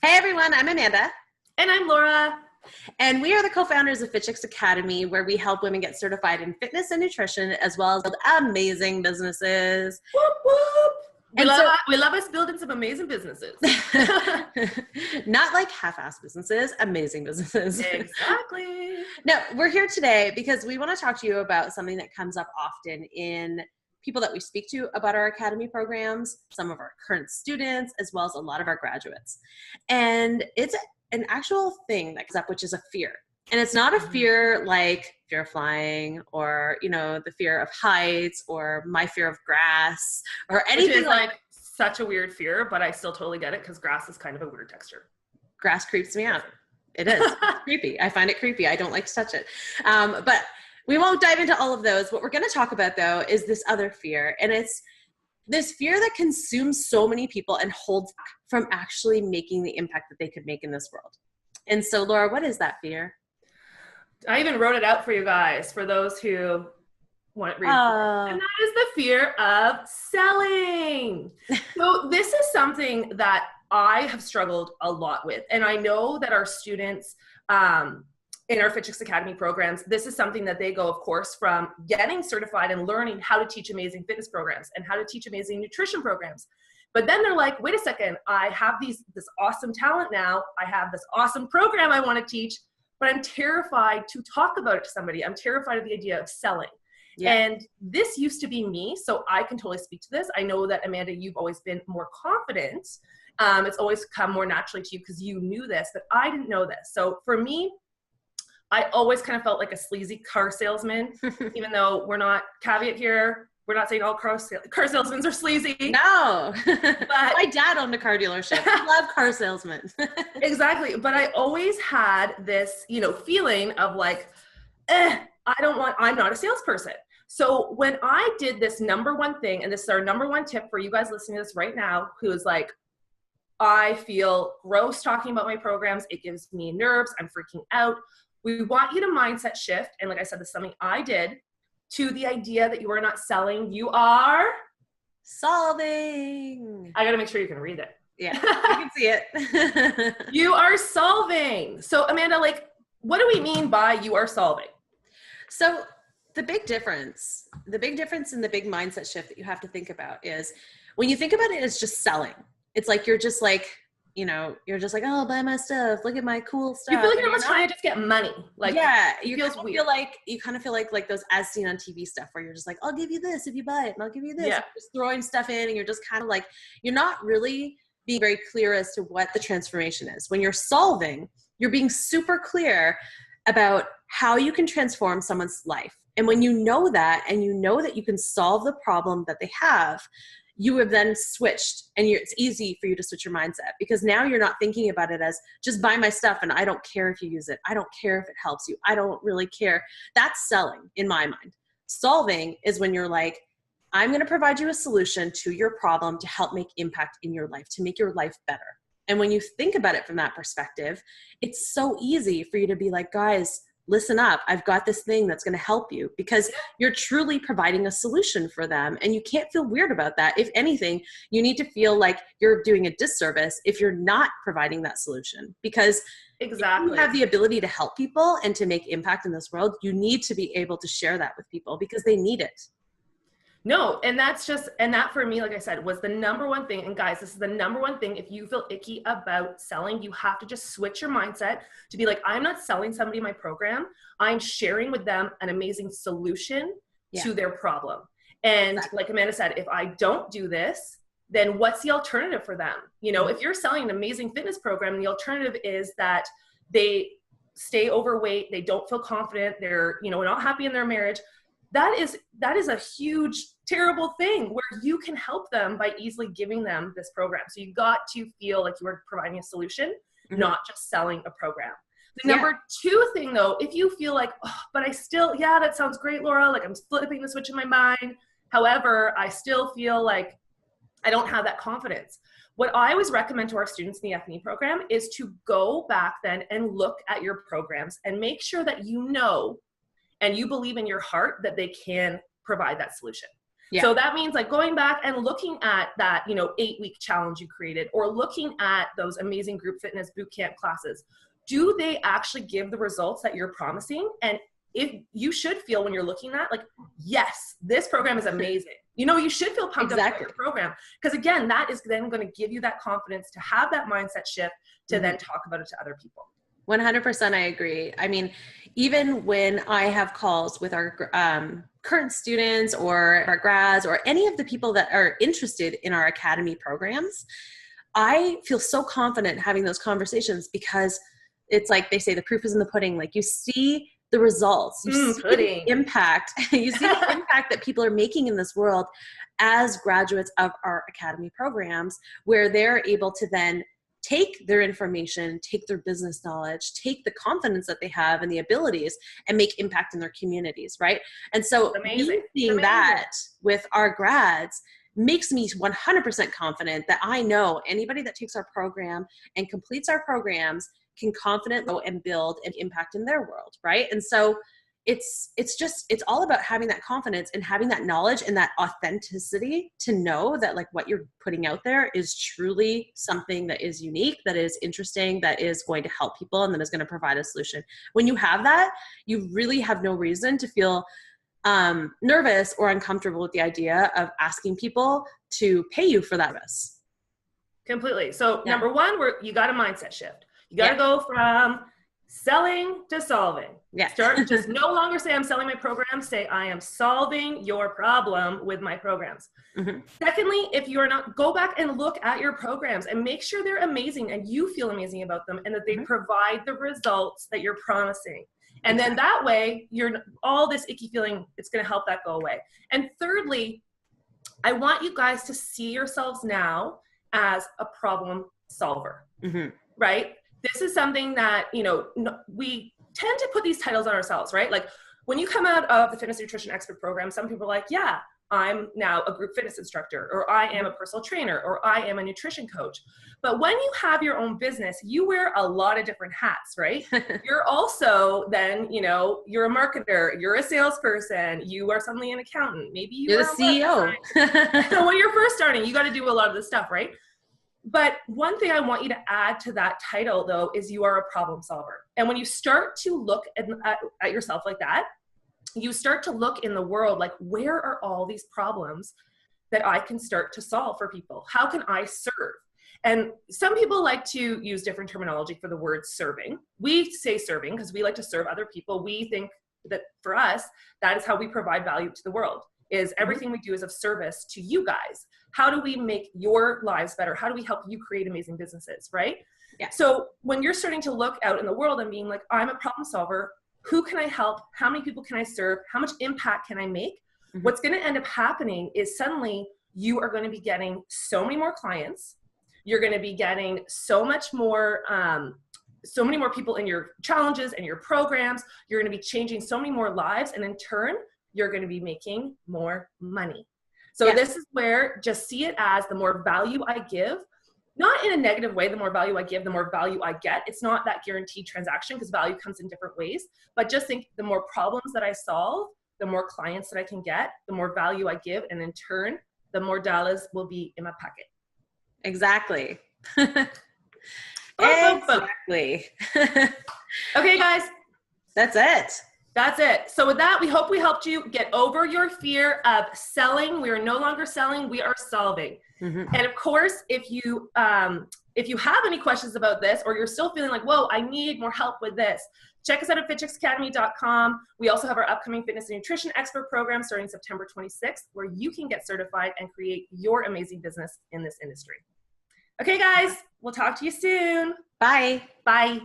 Hey everyone, I'm Amanda. And I'm Laura. And we are the co-founders of FitChicks Academy, where we help women get certified in fitness and nutrition, as well as build amazing businesses. Whoop, whoop. We love us building some amazing businesses. Not like half-assed businesses, amazing businesses. Exactly. No, we're here today because we want to talk to you about something that comes up often in people that we speak to about our academy programs, some of our current students, as well as a lot of our graduates. And it's an actual thing that comes up, which is a fear. And it's not a fear like fear of flying or, the fear of heights or my fear of grass or anything. Which is like such a weird fear, but I still totally get it because grass is kind of a weird texture. Grass creeps me out. It is. It's creepy. I find it creepy. I don't like to touch it. But we won't dive into all of those. What we're going to talk about, though, is this other fear. And it's this fear that consumes so many people and holds back from actually making the impact that they could make in this world. And so, Laura, what is that fear? I even wrote it out for you guys, for those who want it read. And that is the fear of selling. So this is something that I have struggled a lot with. And I know that our students in our FitChicks Academy programs, this is something that they go, of course, from getting certified and learning how to teach amazing fitness programs and how to teach amazing nutrition programs. But then they're like, wait a second, I have this awesome talent now. I have this awesome program I want to teach, but I'm terrified to talk about it to somebody. I'm terrified of the idea of selling. Yeah. And this used to be me, so I can totally speak to this. I know that, Amanda, you've always been more confident. It's always come more naturally to you because you knew this, but I didn't know this. So for me, I always kind of felt like a sleazy car salesman, even though we're not, caveat here, we're not saying all car salesmen are sleazy. No. But my dad owned a car dealership. I love car salesmen. Exactly. But I always had this, feeling of like, I'm not a salesperson. So when I did this number one thing, and this is our number one tip for you guys listening to this right now, who is like, I feel gross talking about my programs. It gives me nerves. I'm freaking out. We want you to mindset shift. And like I said, this is something I did, to the idea that you are not selling, you are solving. I got to make sure you can read it. Yeah, you can see it. You are solving. So Amanda, what do we mean by you are solving? So the big difference and the big mindset shift that you have to think about is when you think about it as just selling, it's like, you're just like, oh, buy my stuff. Look at my cool stuff. You feel like you're almost trying to just get money. You kind of feel like those as seen on TV stuff where you're just like, I'll give you this if you buy it, and I'll give you this. Yeah. You're just throwing stuff in, and you're just kind of like, you're not really being very clear as to what the transformation is. When you're solving, you're being super clear about how you can transform someone's life. And when you know that, and you know that you can solve the problem that they have, you have then switched, and it's easy for you to switch your mindset, because now you're not thinking about it as just buy my stuff and I don't care if you use it. I don't care if it helps you. I don't really care. That's selling in my mind. Solving is when you're like, I'm going to provide you a solution to your problem to help make impact in your life, to make your life better. And when you think about it from that perspective, it's so easy for you to be like, guys, listen up. I've got this thing that's going to help you, because you're truly providing a solution for them. And you can't feel weird about that. If anything, you need to feel like you're doing a disservice if you're not providing that solution, because exactly, if you have the ability to help people and to make impact in this world, you need to be able to share that with people because they need it. No, and that for me, like I said, was the number one thing. And guys, this is the number one thing. If you feel icky about selling, you have to just switch your mindset to be like, I'm not selling somebody my program. I'm sharing with them an amazing solution to their problem. And like Amanda said, if I don't do this, then what's the alternative for them? If you're selling an amazing fitness program, the alternative is that they stay overweight, they don't feel confident, they're, not happy in their marriage. That is a huge, terrible thing where you can help them by easily giving them this program. So you got to feel like you are providing a solution, not just selling a program. The number two thing, though, if you feel like, but I still, that sounds great, Laura. Like, I'm flipping the switch in my mind. However, I still feel like I don't have that confidence. What I always recommend to our students in the F&E program is to go back then and look at your programs and make sure that and you believe in your heart that they can provide that solution. Yeah. So that means like going back and looking at that, 8-week challenge you created, or looking at those amazing group fitness bootcamp classes. Do they actually give the results that you're promising? And if you should feel when you're looking at like, yes, this program is amazing. You should feel pumped up about your program, because again, that is then going to give you that confidence to have that mindset shift to then talk about it to other people. 100% I agree. I mean, even when I have calls with our current students or our grads or any of the people that are interested in our academy programs, I feel so confident having those conversations, because it's like they say, the proof is in the pudding. Like, you see the results, you see the impact, you see the impact that people are making in this world as graduates of our academy programs, where they're able to then take their information, take their business knowledge, take the confidence that they have and the abilities, and make impact in their communities, right? And so seeing that with our grads makes me 100% confident that I know anybody that takes our program and completes our programs can confidently go and build an impact in their world, right? And so it's all about having that confidence and having that knowledge and that authenticity to know that like what you're putting out there is truly something that is unique, that is interesting, that is going to help people, and that is going to provide a solution. When you have that, you really have no reason to feel nervous or uncomfortable with the idea of asking people to pay you for that service. Completely. So number one, you got a mindset shift. You got to go from selling to solving. Yeah. Start, just no longer say I'm selling my program. Say I am solving your problem with my programs. Mm-hmm. Secondly, if you are not, go back and look at your programs and make sure they're amazing and you feel amazing about them, and that they provide the results that you're promising. And then that way, all this icky feeling, it's going to help that go away. And thirdly, I want you guys to see yourselves now as a problem solver, right? This is something that, we tend to put these titles on ourselves, right? Like when you come out of the fitness nutrition expert program, some people are like, yeah, I'm now a group fitness instructor, or I am a personal trainer, or I am a nutrition coach. But when you have your own business, you wear a lot of different hats, right? You're also then, you're a marketer, you're a salesperson, you are suddenly an accountant, maybe you're the CEO. So when you're first starting, you got to do a lot of this stuff, right? But one thing I want you to add to that title, though, is you are a problem solver. And when you start to look at yourself like that, you start to look in the world like, where are all these problems that I can start to solve for people? How can I serve? And some people like to use different terminology for the word serving. We say serving because we like to serve other people. We think that for us, that is how we provide value to the world, is everything we do is of service to you guys. How do we make your lives better? How do we help you create amazing businesses, right? Yeah. So when you're starting to look out in the world and being like, I'm a problem solver, who can I help? How many people can I serve? How much impact can I make? What's going to end up happening is suddenly you are going to be getting so many more clients. You're going to be getting so many more people in your challenges and your programs. You're going to be changing so many more lives. And in turn, you're going to be making more money. So this is where, just see it as the more value I give, not in a negative way. The more value I give, the more value I get. It's not that guaranteed transaction, because value comes in different ways. But just think, the more problems that I solve, the more clients that I can get, the more value I give. And in turn, the more dollars will be in my pocket. Exactly. Exactly. Okay, guys. That's it. That's it. So with that, we hope we helped you get over your fear of selling. We are no longer selling, we are solving. And of course, if you have any questions about this, or you're still feeling like, whoa, I need more help with this, check us out at fitchicksacademy.com. We also have our upcoming fitness and nutrition expert program starting September 26th, where you can get certified and create your amazing business in this industry. Okay, guys, we'll talk to you soon. Bye. Bye.